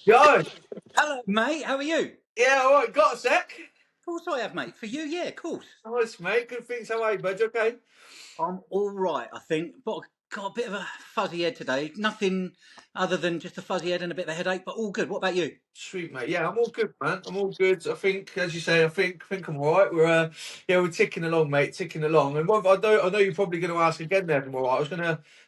Yo, Hello, mate. How are you? yeah, all right, got a sec. Of course I have, mate. For you, yeah, of course. Nice, mate. Good things. How are you, bud? You okay? I'm all right, I think. But I got a bit of a fuzzy head today. Nothing other than just a fuzzy head and a bit of a headache, but all good. What about you? Sweet, mate. Yeah, I'm all good, man. I'm all good. I think, as you say, I think I'm all right. We're ticking along, mate, ticking along. And I know you're probably going to ask again. Then, I'm all right.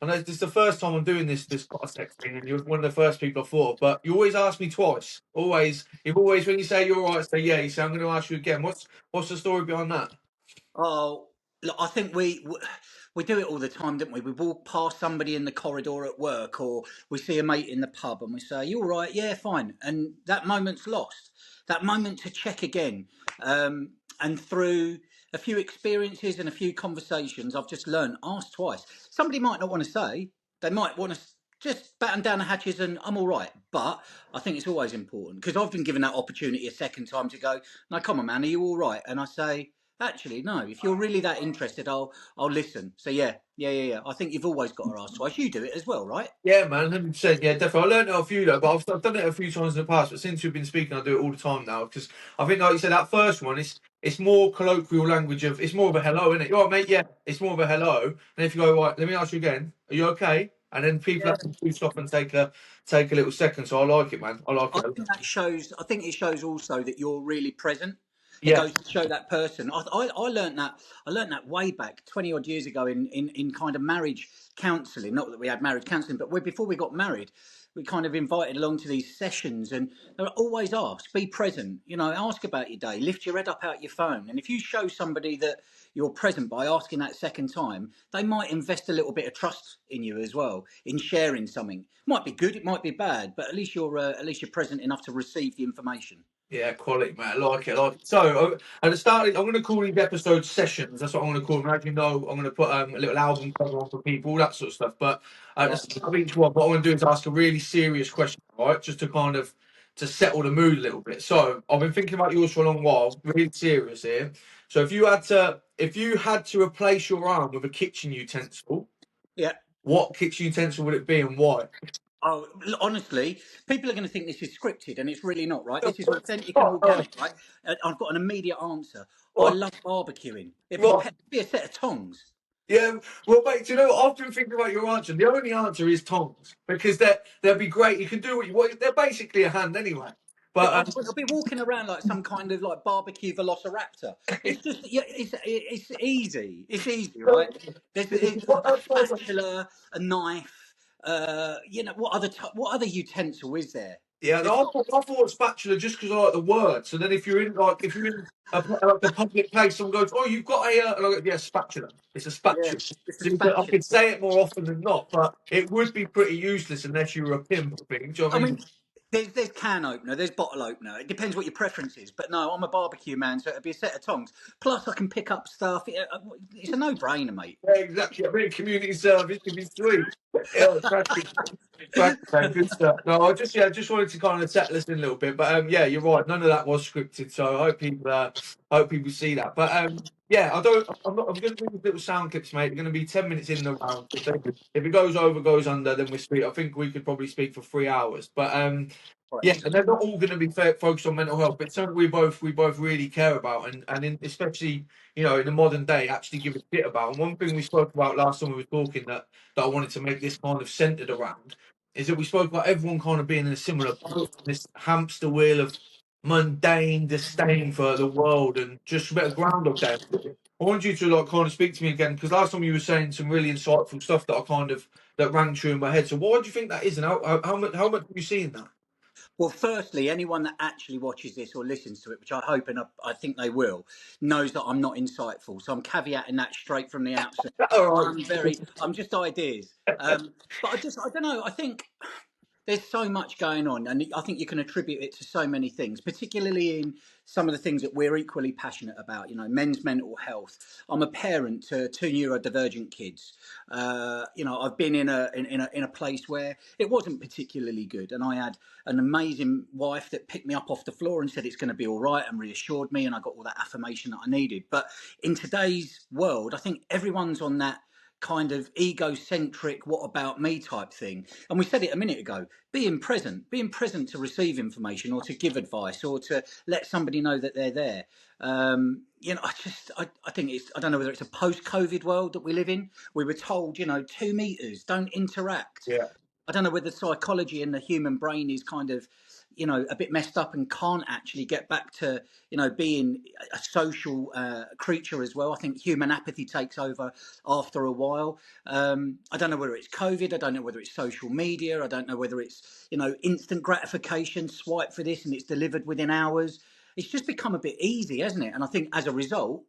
I know this is the first time I'm doing this got a sec thing, and you're one of the first people I thought. But you always ask me twice. You've always when you say you're all right, say yeah. You say I'm going to ask you again. What's the story behind that? Oh, look, I think we do it all the time, don't we? We walk past somebody in the corridor at work, or we see a mate in the pub, and we say, "You all right? Yeah, fine." And that moment's lost. That moment to check again. And through a few experiences and a few conversations, I've just learned ask twice. Somebody might not want to say. They might want to just batten down the hatches and I'm all right. But I think it's always important because I've been given that opportunity a second time to go, "No, come on, man, are you all right?" And I say, "Actually, no. If you're really that interested, I'll listen." So yeah. I think you've always got to ask twice. You do it as well, right? Yeah, man, 100%. Yeah, definitely. I learned it off you though, but I've done it a few times in the past. But since you've been speaking, I do it all the time now because I think, like you said, that first one it's more colloquial language of it's more of a hello, isn't it? You all right, mate? Yeah, it's more of a hello. And if you go right, let me ask you again. Are you okay? And then people Yeah. have to stop and take a little second. So I like it, man. I like I it. think that shows. I think it shows also that you're really present. It Yeah, goes to show that person. I learned that. I learned that way back 20 odd years ago in kind of marriage counselling. Not that we had marriage counselling, but before we got married, we kind of invited along to these sessions, and they were always ask, be present. You know, ask about your day, lift your head up out your phone, and if you show somebody that you're present by asking that second time, they might invest a little bit of trust in you as well in sharing something. Might be good, it might be bad, but at least you're present enough to receive the information. yeah, quality, man. I like it. I like it. So at the start, I'm going to call these episodes sessions. That's what I'm going to call them. As you know, I'm going to put a little album cover on for people, all that sort of stuff. But at the Yeah, start of each one, what I'm going to do is ask a really serious question, all right? Just to kind of to settle the mood a little bit. So I've been thinking about yours for a long while. Really serious here. So if you had to replace your arm with a kitchen utensil, yeah. what kitchen utensil would it be and why? Oh, honestly, people are going to think this is scripted, and it's really not, right? This is authentic and organic, right? I've got an immediate answer. I Right, love barbecuing. right. It'd be a set of tongs. Yeah, well, mate, do you know what? I've been thinking about your answer. The only answer is tongs because they'll be great. You can do what you want. They're basically a hand anyway. Yeah, But I'll be walking around like some kind of like barbecue velociraptor. It's just, yeah, it's easy. It's easy, right? It's what a else was it? spatula, a knife. What other utensil is there? Yeah, There's no, got, I thought spatula just because I like the word. So then if you're in like a public place, someone goes, "Oh, you've got and I go, yeah, spatula. It's a yeah, spatula." it's a So I spatula. could say it more often than not, but it would be pretty useless unless you were a pimp. I think. Do you know I what I mean, mean? there's can opener, there's bottle opener. It depends what your preference is. But no, I'm a barbecue man, so it'd be a set of tongs. Plus, I can pick up stuff. It's a no-brainer, mate. Yeah, exactly. I mean, community service can be sweet. Yeah, cracking, cracking, man. Good stuff. No, I just wanted to kind of settle us in a little bit, but yeah, you're right. None of that was scripted, so I hope people see that. But yeah, I don't. I'm not. I'm going to do little sound clips, mate. They're going to be 10 minutes in the round. If it goes over, goes under, then we speak. I think we could probably speak for 3 hours. But Right. yeah, and they're not all going to be focused on mental health, but it's something we both really care about, especially in the modern day, actually give a shit about. And one thing we spoke about last time we were talking that I wanted to make this kind of centered around is that we spoke about everyone kind of being in a similar boat, this hamster wheel of mundane disdain for the world and just a bit of groundhog day. I wanted you to like kind of speak to me again because last time you were saying some really insightful stuff that rang true in my head. So why do you think that is, and how much have you seen that? Well, firstly, anyone that actually watches this or listens to it, which I hope and I think they will, knows that I'm not insightful. So I'm caveating that straight from the outset. All right. I'm just ideas. But I don't know. I think there's so much going on, and I think you can attribute it to so many things, particularly in some of the things that we're equally passionate about. You know, men's mental health. I'm a parent to two neurodivergent kids. I've been in a place where it wasn't particularly good, and I had an amazing wife that picked me up off the floor and said it's going to be all right and reassured me, and I got all that affirmation that I needed. But in today's world, I think everyone's on that kind of egocentric, what about me type thing. And we said it a minute ago, being present to receive information or to give advice or to let somebody know that they're there. I think I don't know whether it's a post-COVID world that we live in. We were told, 2 meters, don't interact. Yeah, I don't know whether psychology in the human brain is kind of, a bit messed up and can't actually get back to, being a social creature as well. I think human apathy takes over after a while. I don't know whether it's COVID. I don't know whether it's social media. I don't know whether it's, instant gratification, swipe for this and it's delivered within hours. It's just become a bit easy, hasn't it? And I think as a result,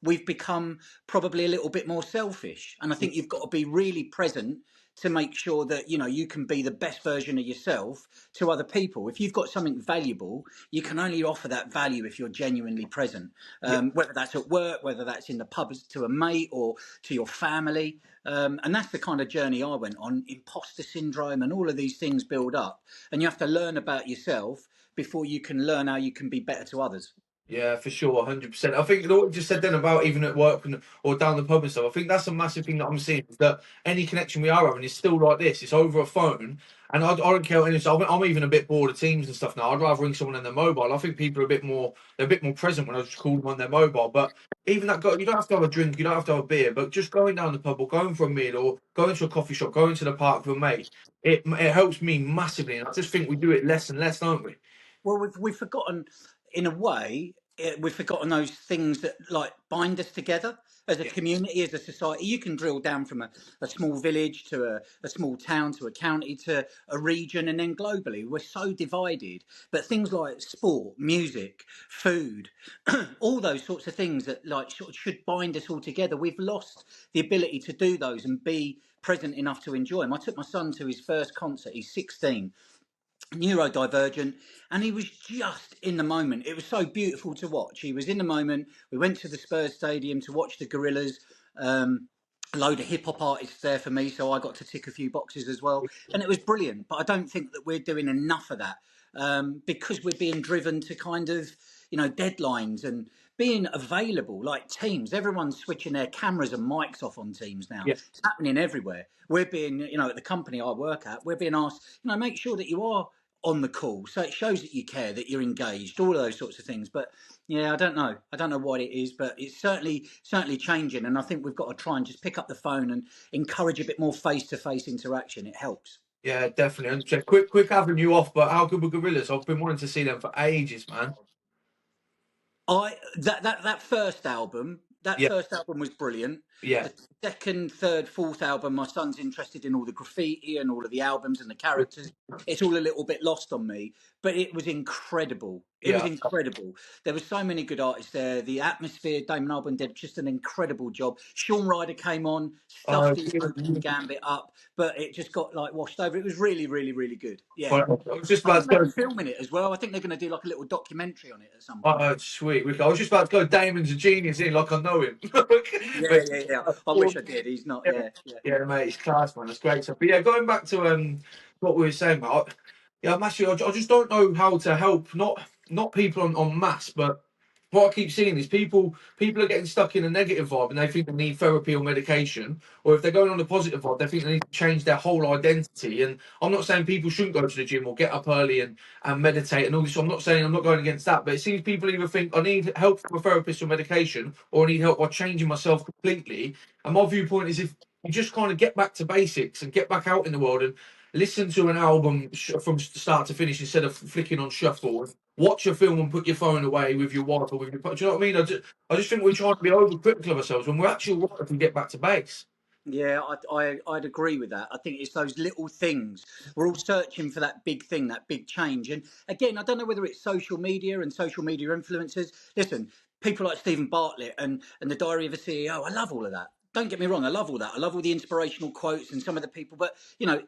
we've become probably a little bit more selfish. And I think you've got to be really present to make sure that you can be the best version of yourself to other people. If you've got something valuable, you can only offer that value if you're genuinely present, yeah, whether that's at work, whether that's in the pub to a mate or to your family. And that's the kind of journey I went on. Imposter syndrome and all of these things build up, and you have to learn about yourself before you can learn how you can be better to others. yeah, for sure, 100%. I think what you just said then about even at work or down the pub and stuff, I think that's a massive thing that I'm seeing, is that any connection we are having is still like this. It's over a phone. And I don't care. I'm even a bit bored of Teams and stuff now. I'd rather ring someone on their mobile. I think people are they're a bit more present when I just call them on their mobile. But even that, you don't have to have a drink, you don't have to have a beer, but just going down the pub or going for a meal or going to a coffee shop, going to the park with a mate, it helps me massively. And I just think we do it less and less, don't we? Well, we've forgotten, in a way, we've forgotten those things that like bind us together as a Yeah, community, as a society. You can drill down from a small village to a small town to a county to a region, and then globally, we're so divided. But things like sport, music, food, all those sorts of things that like sort of should bind us all together, we've lost the ability to do those and be present enough to enjoy them. I took my son to his first concert. He's 16, neurodivergent, and he was just in the moment. It was so beautiful to watch. He was in the moment. We went to the Spurs stadium to watch the Gorillas. A load of hip hop artists there for me, so I got to tick a few boxes as well, and it was brilliant. But I don't think that we're doing enough of that, because we're being driven to kind of deadlines and being available like Teams. Everyone's switching their cameras and mics off on Teams now. yeah. It's happening everywhere. We're being, at the company I work at, we're being asked, make sure that you are on the call, so it shows that you care, that you're engaged, all of those sorts of things. But yeah, I don't know what it is, but it's certainly changing, and I think we've got to try and just pick up the phone and encourage a bit more face-to-face interaction. It helps. Yeah, definitely. 100%. Quick having you off, but how good were Gorillas? I've been wanting to see them for ages, man. I that first album, Yeah, was brilliant. yeah. The second, third, fourth album, my son's interested in all the graffiti and all of the albums and the characters. It's all a little bit lost on me, but it was incredible. It was Yeah. incredible. There were so many good artists there. The atmosphere, Damon Albarn did just an incredible job. Sean Ryder came on, Uh, stuffed his opening gambit up, but it just got like washed over. It was really, really, really good. Yeah. well, I was just I about think to they're go. filming it as well. I think they're going to do like a little documentary on it at some point. Oh, sweet. I was just about to go. Damon's a genius, isn't he? Like I know him. Yeah, But yeah, yeah. I wish I did. He's not. yeah, Yeah, yeah. yeah, mate, it's class, man. That's great stuff. But yeah, going back to what we were saying, mate. Yeah, I'm actually, I just don't know how to help not people on mass, but what I keep seeing is people are getting stuck in a negative vibe and they think they need therapy or medication, or if they're going on a positive vibe, they think they need to change their whole identity. And I'm not saying people shouldn't go to the gym or get up early and meditate and all this. I'm not saying I'm not going against that, but it seems people either think I need help from a therapist or medication, or I need help by changing myself completely. And my viewpoint is if you just kind of get back to basics and get back out in the world and listen to an album from start to finish instead of flicking on shuffle. Watch a film and put your phone away with your wife or with your. Do you know what I mean? I just think we're trying to be overcritical of ourselves when we're actually right if we get back to base. Yeah, I'd agree with that. I think it's those little things. We're all searching for that big thing, that big change. And again, I don't know whether it's social media and social media influencers. Listen, people like Stephen Bartlett and the Diary of a CEO. I love all of that. Don't get me wrong, I love all that. I love all the inspirational quotes and some of the people, but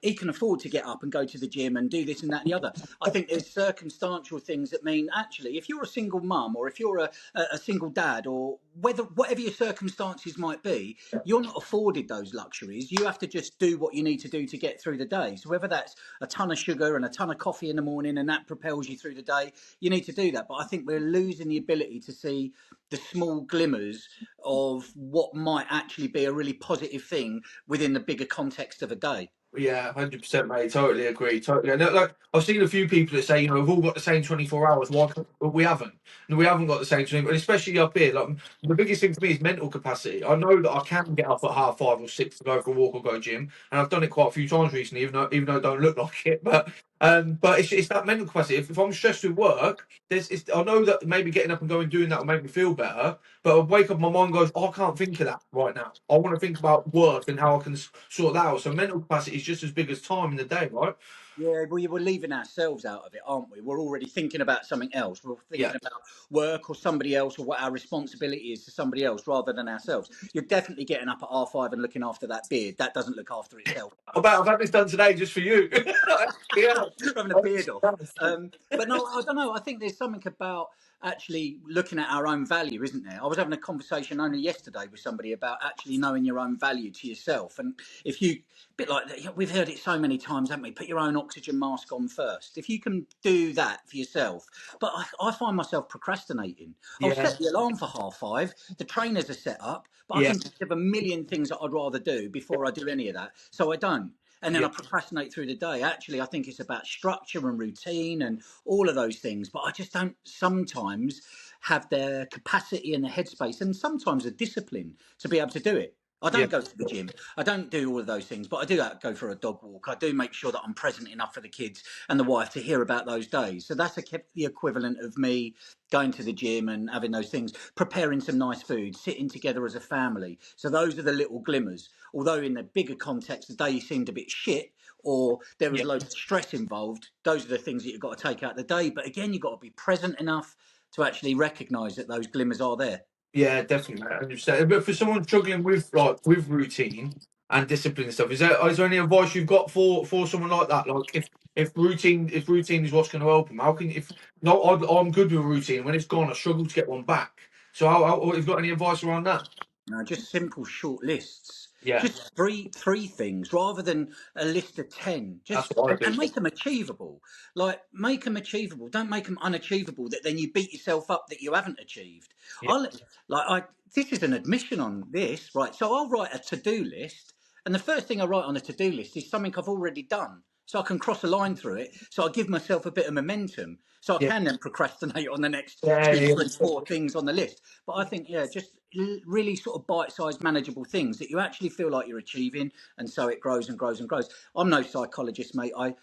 he can afford to get up and go to the gym and do this and that and the other. I think there's circumstantial things that mean actually, if you're a single mum or if you're a single dad or whatever your circumstances might be, you're not afforded those luxuries. You have to just do what you need to do to get through the day. So whether that's a ton of sugar and a ton of coffee in the morning and that propels you through the day, you need to do that. But I think we're losing the ability to see the small glimmers of what might actually be a really positive thing within the bigger context of a day. Yeah, 100%, mate. Totally agree. Totally. And like, I've seen a few people that say, we've all got the same 24 hours. Why can't, but we haven't. And we haven't got the same 24, and especially up here. Like, the biggest thing for me is mental capacity. I know that I can get up at 5:30 or 6 to go for a walk or go gym, and I've done it quite a few times recently, even though it don't look like it. But it's that mental capacity. If I'm stressed with work, I know that maybe getting up and going doing that will make me feel better. But I wake up, my mind goes, oh, I can't think of that right now. I want to think about work and how I can sort that out. So mental capacity is just as big as time in the day, right? Yeah, we're leaving ourselves out of it, aren't we? We're already thinking about something else. We're Yeah. thinking about work or somebody else or what our responsibility is to somebody else rather than ourselves. You're definitely getting up at half 5 and looking after that beard. That doesn't look after itself. I've had this done today just for you. Yeah. Having a beard off. But no, I don't know. I think there's something about actually looking at our own value, isn't there? I was having a conversation only yesterday with somebody about actually knowing your own value to yourself. And if you, bit like we've heard it so many times, haven't we? Put your own oxygen mask on first. If you can do that for yourself. But I find myself procrastinating. I'll Yeah. set the alarm for 5:30. The trainers are set up, but I Yeah. can think of a million things that I'd rather do before I do any of that. So I don't, and then Yeah. I procrastinate through the day. Actually, I think it's about structure and routine and all of those things, but I just don't sometimes have the capacity and the headspace and sometimes the discipline to be able to do it. I Yeah. don't go to the gym. I don't do all of those things, but I do go for a dog walk. I do make sure that I'm present enough for the kids and the wife to hear about those days. So that's the equivalent of me going to the gym and having those things, preparing some nice food, sitting together as a family. So those are the little glimmers. Although in the bigger context, the day seemed a bit shit or there was Yeah. loads of stress involved, those are the things that you've got to take out of the day. But again, you've got to be present enough to actually recognise that those glimmers are there. Yeah, definitely, mate. 100%. But for someone struggling with routine and discipline and stuff, is there any advice you've got for someone like that? Like if routine is what's going to help them, how can if no, I'm good with routine. When it's gone, I struggle to get one back. So how have you got any advice around that? No, just simple short lists. Yeah, Just three things rather than a list of 10. that's Just what I do. and make them achievable. Like make them achievable. Don't make them unachievable that then you beat yourself up that you haven't achieved. Yeah, I'll like I this is an admission on this, right? So I'll write a to-do list, and the first thing I write on a to-do list is something I've already done. So I can cross a line through it. So I give myself a bit of momentum. So I yeah, can then procrastinate on the next yeah, two, yeah, three, four things on the list. But I think, yeah, just really sort of bite-sized, manageable things that you actually feel like you're achieving, and so it grows and grows and grows. I'm no psychologist, mate. I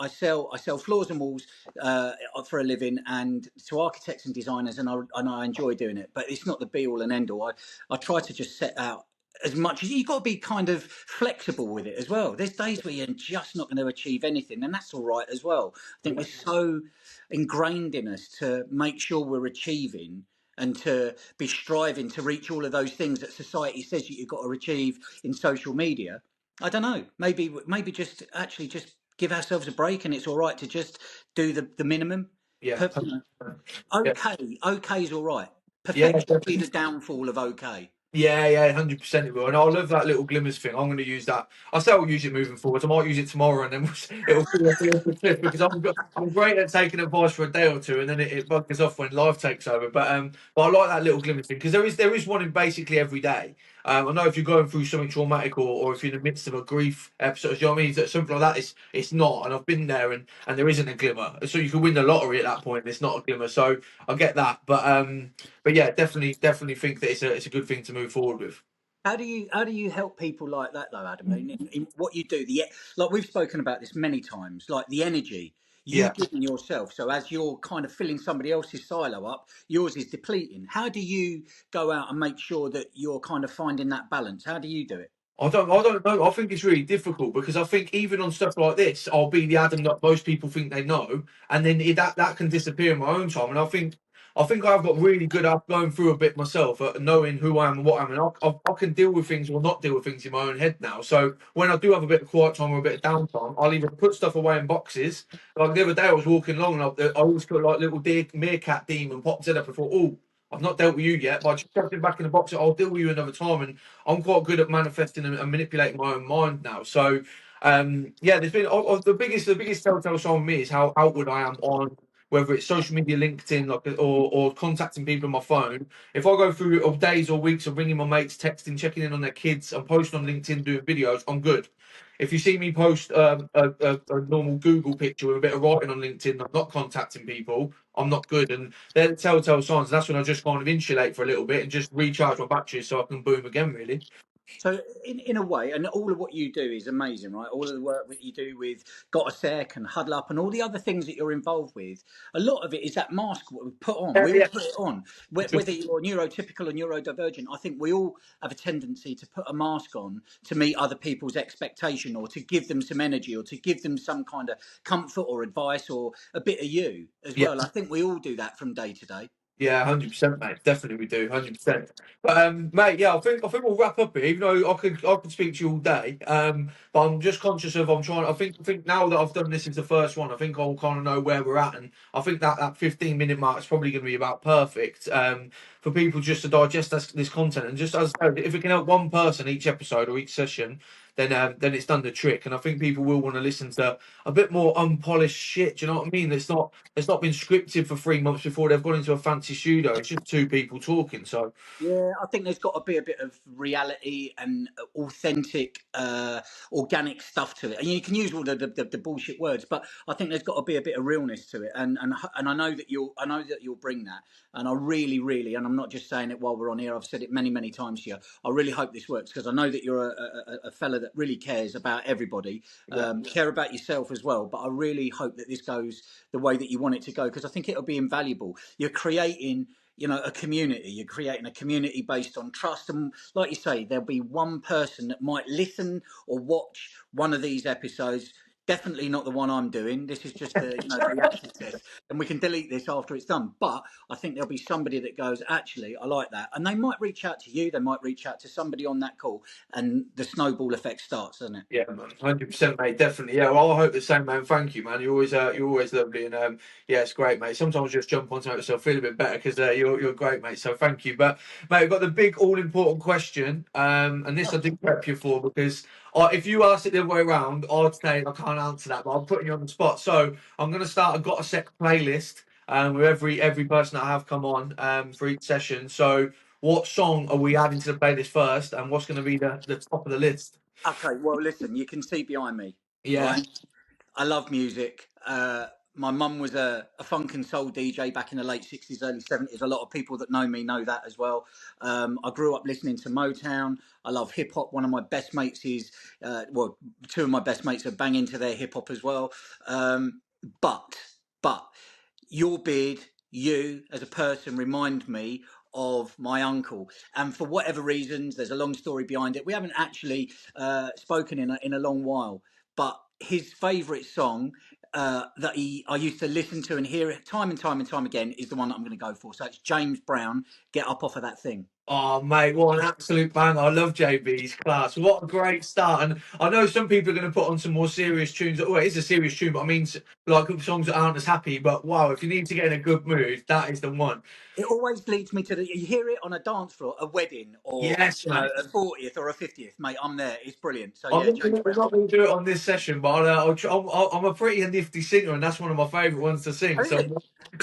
sell floors and walls for a living, and to architects and designers, and I enjoy doing it. But it's not the be all and end all. I try to just set out as much as you've got to be kind of flexible with it as well. There's days where you're just not going to achieve anything, and that's all right as well. I think we're so ingrained in us to make sure we're achieving and to be striving to reach all of those things that society says that you've got to achieve in social media. I don't know. Maybe just give ourselves a break, and it's all right to just do the minimum. yeah, yeah, Okay is all right. yeah. Perfection will be the downfall of okay. Yeah, 100% it will. And I love that little glimmers thing. I'm going to use that. I say I'll use it moving forward. I might use it tomorrow, and then it'll feel a cliff because I'm great at taking advice for a day or two, and then it buggers off when life takes over. But I like that little glimmers thing because there is one in basically every day. I know if you're going through something traumatic or if you're in the midst of a grief episode, you know what I mean? Something like that. It's not, and I've been there, and there isn't a glimmer. So you can win the lottery at that point. And it's not a glimmer. So I get that, but yeah, definitely think that it's a good thing to move forward with. How do you help people like that though, Adam? In what you do, like we've spoken about this many times, like the energy you Yeah. give in yourself. So as you're kind of filling somebody else's silo up, yours is depleting. How do you go out and make sure that you're kind of finding that balance? How do you do it? I don't know. I think it's really difficult because I think even on stuff like this, I'll be the Adam that most people think they know, and then that can disappear in my own time. And I think I've got really good at going through a bit myself, at knowing who I am and what I am, and I can deal with things or not deal with things in my own head now. So when I do have a bit of quiet time or a bit of downtime, I'll either put stuff away in boxes. Like the other day, I was walking along and I always got like little deer, meerkat demon popped it up and thought, oh. I've not dealt with you yet, but I just stuffed it back in the box. I'll deal with you another time, and I'm quite good at manifesting and manipulating my own mind now. So, yeah, there's been the biggest telltale sign with me is how outward I am on whether it's social media, LinkedIn, like, or contacting people on my phone. If I go through of days or weeks of ringing my mates, texting, checking in on their kids, and posting on LinkedIn, doing videos, I'm good. If you see me post a normal Google picture with a bit of writing on LinkedIn, I'm not contacting people, I'm not good. And they're the telltale signs. And that's when I just kind of insulate for a little bit and just recharge my batteries so I can boom again, really. So in a way, and all of what you do is amazing, right? All of the work that you do with Got a Sec and Huddle Up and all the other things that you're involved with, a lot of it is that mask what we put on. Yeah, We all yeah. put it on. Whether you're neurotypical or neurodivergent, I think we all have a tendency to put a mask on to meet other people's expectation or to give them some energy or to give them some kind of comfort or advice or a bit of you as Yeah. well. I think we all do that from day to day. Yeah, 100%, mate. Definitely, we do 100%. But mate, yeah, I think we'll wrap up here. Even though I could speak to you all day, but I'm just conscious of I'm trying. I think now that I've done this as the first one, I think I'll kind of know where we're at, and I think that 15-minute mark is probably going to be about perfect for people just to digest this content. And just as I said, if it can help one person each episode or each session, then it's done the trick. And I think people will want to listen to a bit more unpolished shit. Do you know what I mean? It's not been scripted for 3 months before they've gone into a fancy studio. It's just two people talking. So Yeah, I think there's got to be a bit of reality and authentic, organic stuff to it. And you can use all the bullshit words, but I think there's got to be a bit of realness to it. And I know that you'll bring that. And I really, really, and I'm not just saying it while we're on here. I've said it many, many times here. I really hope this works because I know that you're a fella that really cares about everybody, yeah, care about yourself as well. But I really hope that this goes the way that you want it to go because I think it'll be invaluable. You're creating a community. You're creating a community based on trust. And like you say, there'll be one person that might listen or watch one of these episodes. Definitely not the one I'm doing. This is just the reactor test. And we can delete this after it's done. But I think there'll be somebody that goes, actually, I like that. And they might reach out to you. They might reach out to somebody on that call. And the snowball effect starts, doesn't it? yeah, man, 100%, mate. Definitely. Yeah. Well, I hope the same, man. Thank you, man. You're always lovely, and yeah, it's great, mate. Sometimes just jump onto it so I feel a bit better because you're great, mate. So thank you. But mate, we've got the big all important question, and this I did prep you for because if you asked it the other way around, I'd say I can't answer that, but I'm putting you on the spot. So I'm gonna start a Got a Sec playlist with every person that I have come on for each session. So what song are we adding to the playlist first, and what's going to be the top of the list? Okay, well, listen, you can see behind me, Yeah. right? I love music. My mum was a funk and soul DJ back in the late 60s, early 70s. A lot of people that know me know that as well. I grew up listening to Motown. I love hip hop. One of my best mates is, two of my best mates are bang into their hip hop as well. But, but your beard, you as a person remind me of my uncle. And for whatever reasons, there's a long story behind it. We haven't actually spoken in a long while, but his favourite song that I used to listen to and hear it time and time and time again is the one that I'm going to go for. So it's James Brown, Get Up Off of That Thing. Oh, mate, what an absolute banger. I love JB's class. What a great start. And I know some people are going to put on some more serious tunes. Well, it is a serious tune, but I mean, like songs that aren't as happy. But wow, if you need to get in a good mood, that is the one. It always leads me to you hear it on a dance floor, a wedding, or Yes, mate. a 40th or a 50th, mate. I'm there. It's brilliant. So I'm yeah, not, James gonna- we're Brown. not going to do it on this session, but I'm a pretty nifty singer, and that's one of my favourite ones to sing. Oh, is So, it?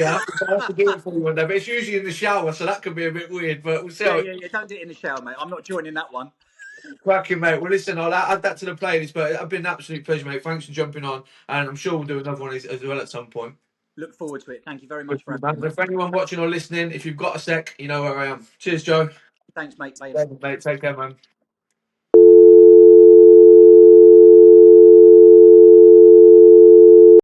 yeah, I have to do it for you one day. But it's usually in the shower, so that could be a bit weird. But we'll see how Yeah, it yeah, yeah. Don't do it in the shower, mate. I'm not joining that one. cracking, mate. Well, listen, I'll add that to the playlist. But it's been an absolute pleasure, mate. Thanks for jumping on, and I'm sure we'll do another one as well at some point. Look forward to it. Thank you very Good much for for you, having man. me, And mate. for anyone watching or listening, if you've got a sec, you know where I am. Cheers, Joe. Thanks, mate. Bye. Mate, take care, man.